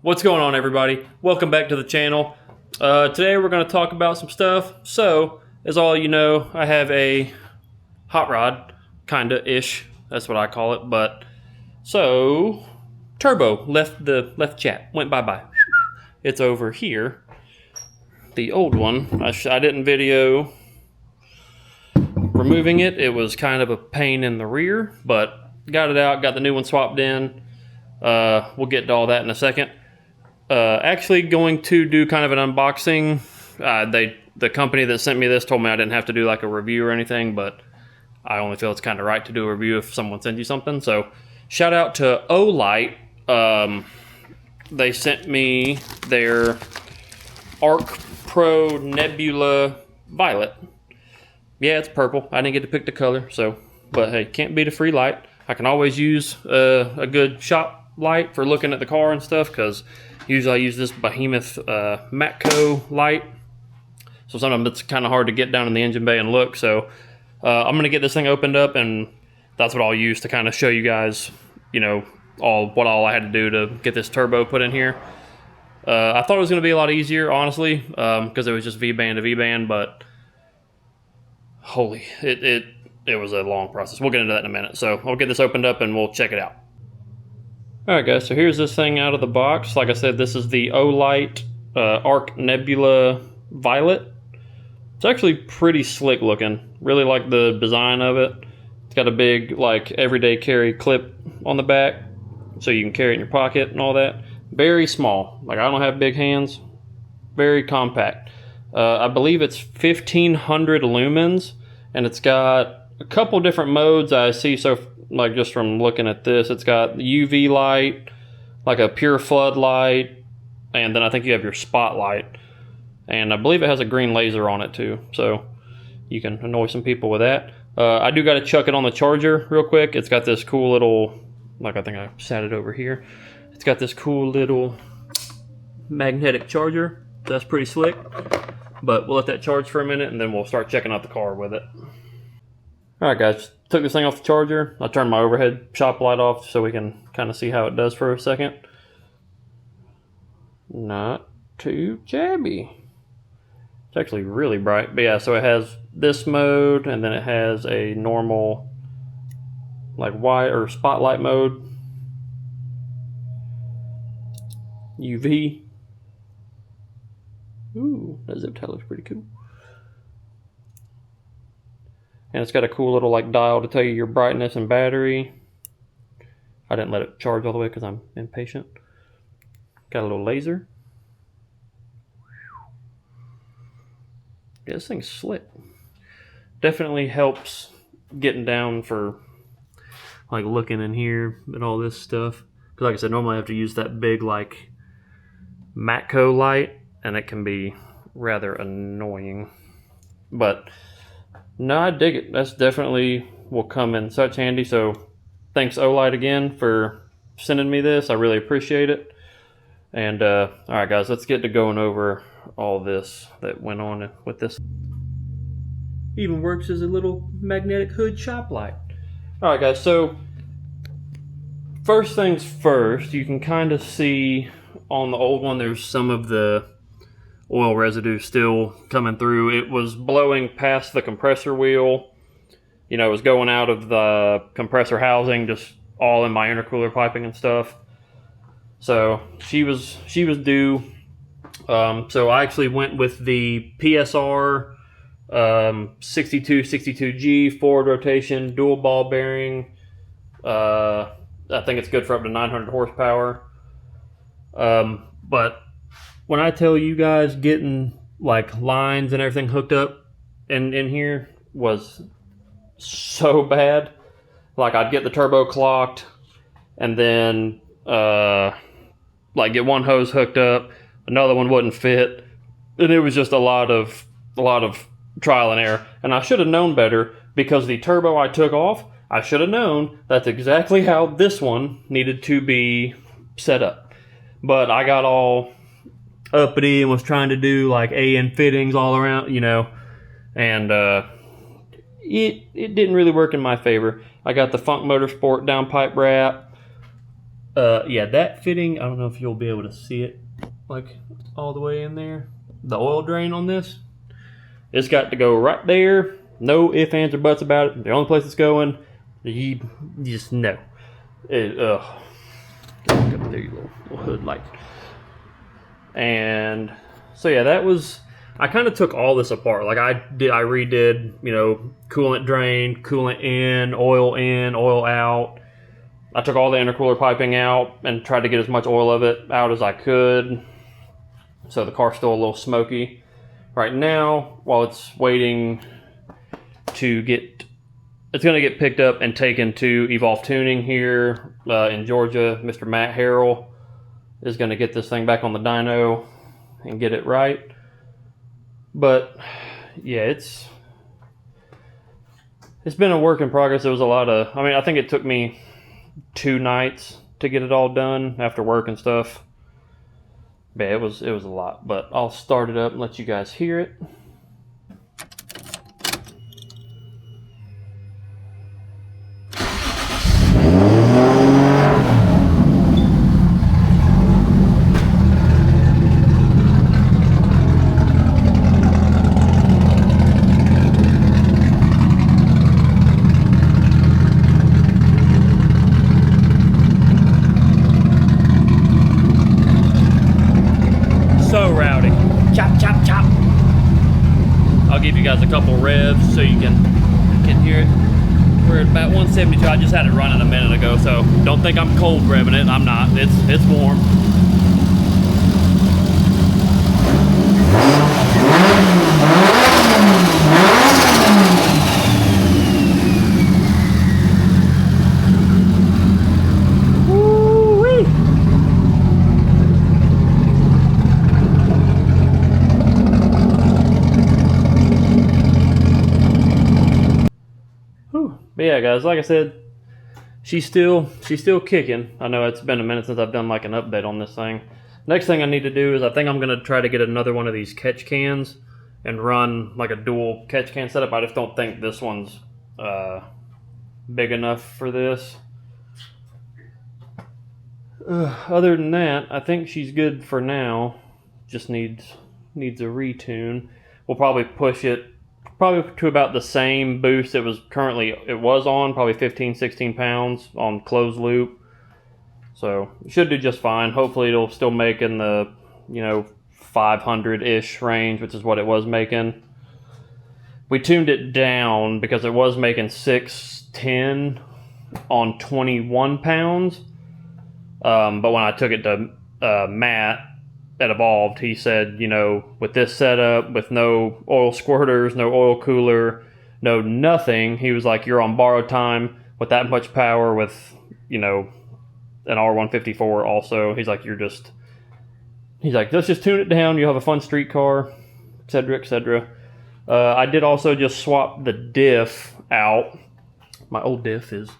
What's going on, everybody? Welcome back to the channel. Today we're going to talk about some stuff. So, as all you know, I have a hot rod, kinda-ish. That's what I call it. But so turbo left chat, went bye-bye. It's over here. The old one, I didn't video removing it. It was kind of a pain in the rear, but got it out, got the new one swapped in. We'll get to all that in a second. Actually going to do kind of an unboxing. The company that sent me this told me I didn't have to do like a review or anything, but I only feel it's kind of right to do a review if someone sends you something. So shout out to Olight. They sent me their ArkPro Nebula Violet. Yeah, it's purple. I didn't get to pick the color, but hey, can't beat a free light. I can always use a good shop light for looking at the car and stuff, because usually I use this behemoth Matco light. So sometimes it's kind of hard to get down in the engine bay and look. So I'm going to get this thing opened up, and that's what I'll use to kind of show you guys, you know, what all I had to do to get this turbo put in here. I thought it was going to be a lot easier, honestly, because it was just V-band to V-band, but holy, it was a long process. We'll get into that in a minute. So I'll get this opened up and we'll check it out. Alright guys, so here's this thing out of the box. Like I said, this is the Olight Arc Nebula Violet. It's actually pretty slick looking. Really like the design of it. It's got a big, like, everyday carry clip on the back, so you can carry it in your pocket and all that. Very small. Like, I don't have big hands. Very compact. I believe it's 1500 lumens, and it's got a couple different modes I see. So like, just from looking at this, it's got UV light, like a pure floodlight, and then I think you have your spotlight, and I believe it has a green laser on it too, so you can annoy some people with that. I do got to chuck it on the charger real quick. It's got this cool little, like, I think I sat it over here. It's got this cool little magnetic charger. That's pretty slick, but we'll let that charge for a minute and then we'll start checking out the car with it. Alright guys, took this thing off the charger. I turned my overhead shop light off so we can kind of see how it does for a second. Not too shabby. It's actually really bright. But yeah, so it has this mode, and then it has a normal, like, white or spotlight mode. UV. Ooh, that zip tie looks pretty cool. And it's got a cool little, like, dial to tell you your brightness and battery. I didn't let it charge all the way because I'm impatient. Got a little laser. Yeah, this thing's slick. Definitely helps getting down for, like, looking in here and all this stuff. Because like I said, normally I have to use that big, like, Matco light, and it can be rather annoying. But no, I dig it. That's definitely will come in such handy. So thanks Olight again for sending me this. I really appreciate it. And alright guys, let's get to going over all this that went on with this. Even works as a little magnetic hood shop light. Alright guys, so first things first, you can kind of see on the old one there's some of the oil residue still coming through. It was blowing past the compressor wheel. You know, it was going out of the compressor housing, just all in my intercooler piping and stuff. So she was due. So I actually went with the PSR 6262G forward rotation dual ball bearing. I think it's good for up to 900 horsepower. But when I tell you guys, getting, like, lines and everything hooked up in here was so bad. Like, I'd get the turbo clocked and then like, get one hose hooked up, another one wouldn't fit, and it was just a lot of trial and error. And I should have known better, because the turbo I took off, I should have known that's exactly how this one needed to be set up. But I got all uppity and was trying to do, like, AN fittings all around, you know, and it didn't really work in my favor. I got the Funk Motorsport downpipe wrap. Yeah, that fitting, I don't know if you'll be able to see it like all the way in there. The oil drain on this, it's got to go right there. No ifs, ands, or buts about it. The only place it's going, you just know. There you little hood light. And so yeah, that was, I kind of took all this apart. Like I redid, you know, coolant drain, coolant in, oil out. I took all the intercooler piping out and tried to get as much oil of it out as I could. So the car's still a little smoky. Right now, while it's waiting to get, it's going to get picked up and taken to Evolve Tuning here in Georgia. Mr. Matt Harrell is going to get this thing back on the dyno and get it right. But yeah, it's been a work in progress. There was a lot of, I mean, I think it took me 2 nights to get it all done after work and stuff. Yeah, it was a lot, but I'll start it up and let you guys hear it. So rowdy. Chop, chop, chop. I'll give you guys a couple revs so you can hear it. We're at about 172. I just had it running a minute ago, so don't think I'm cold revving it. I'm not. It's warm. But yeah, guys, like I said, she's still kicking. I know it's been a minute since I've done like an update on this thing. Next thing I need to do is I think I'm gonna try to get another one of these catch cans and run like a dual catch can setup. I just don't think this one's big enough for this. Other than that, I think she's good for now. Just needs a retune. We'll probably push it to about the same boost it was on, probably 15-16 pounds on closed loop. So it should do just fine. Hopefully it'll still make in the 500-ish range, which is what it was making. We tuned it down because it was making 610 on 21 pounds. But when I took it to Matt at Evolved, he said, with this setup, with no oil squirters, no oil cooler, no nothing, he was like, you're on borrowed time with that much power, with, an R154 also. He's like, let's just tune it down. You'll have a fun street car, etc., etc. I did also just swap the diff out. My old diff is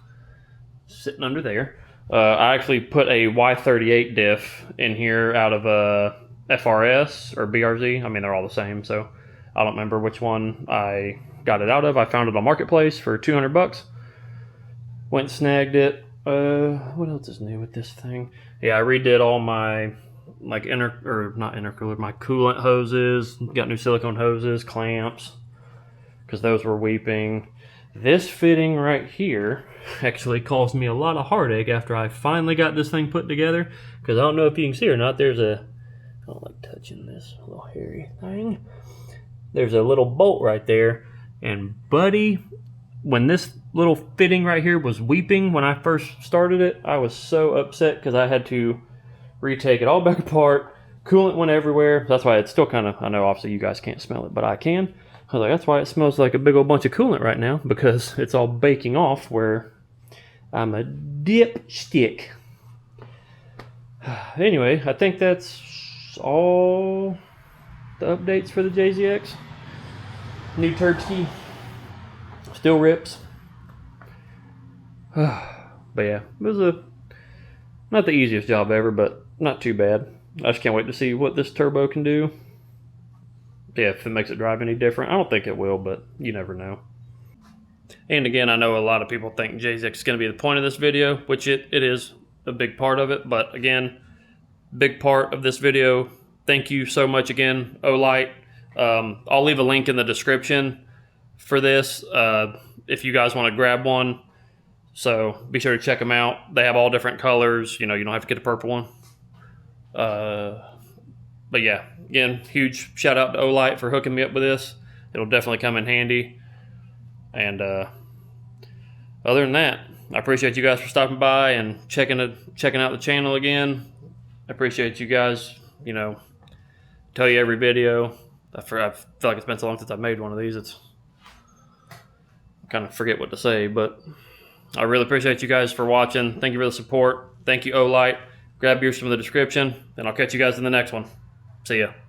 sitting under there. I actually put a Y38 diff in here out of a FRS or BRZ. I mean, they're all the same, so I don't remember which one I got it out of. I found it on Marketplace for $200. Went and snagged it. What else is new with this thing? Yeah, I redid all my my coolant hoses. Got new silicone hoses, clamps, because those were weeping. This fitting right here actually caused me a lot of heartache after I finally got this thing put together, because I don't know if you can see or not, I don't like touching this little hairy thing. There's a little bolt right there, and buddy, when this little fitting right here was weeping when I first started it, I was so upset because I had to retake it all back apart. Coolant went everywhere. That's why it's still kind of, I know obviously you guys can't smell it, but I can. I was like, that's why it smells like a big old bunch of coolant right now, because it's all baking off where I'm a dipstick. Anyway, I think that's all the updates for the JZX. New turkey. Still rips. But yeah, it was not the easiest job ever, but not too bad. I just can't wait to see what this turbo can do. Yeah, if it makes it drive any different. I don't think it will, but you never know. And again, I know a lot of people think JZX is going to be the point of this video, which it is a big part of it. But again, big part of this video. Thank you so much again, Olight. I'll leave a link in the description for this if you guys want to grab one. So be sure to check them out. They have all different colors. You know, you don't have to get the purple one. But yeah, again, huge shout out to Olight for hooking me up with this. It'll definitely come in handy. And other than that, I appreciate you guys for stopping by and checking out the channel again. I appreciate you guys, you know, tell you every video. I feel like it's been so long since I made one of these. I kind of forget what to say, but I really appreciate you guys for watching. Thank you for the support. Thank you, Olight. Grab yours from the description, and I'll catch you guys in the next one. See ya.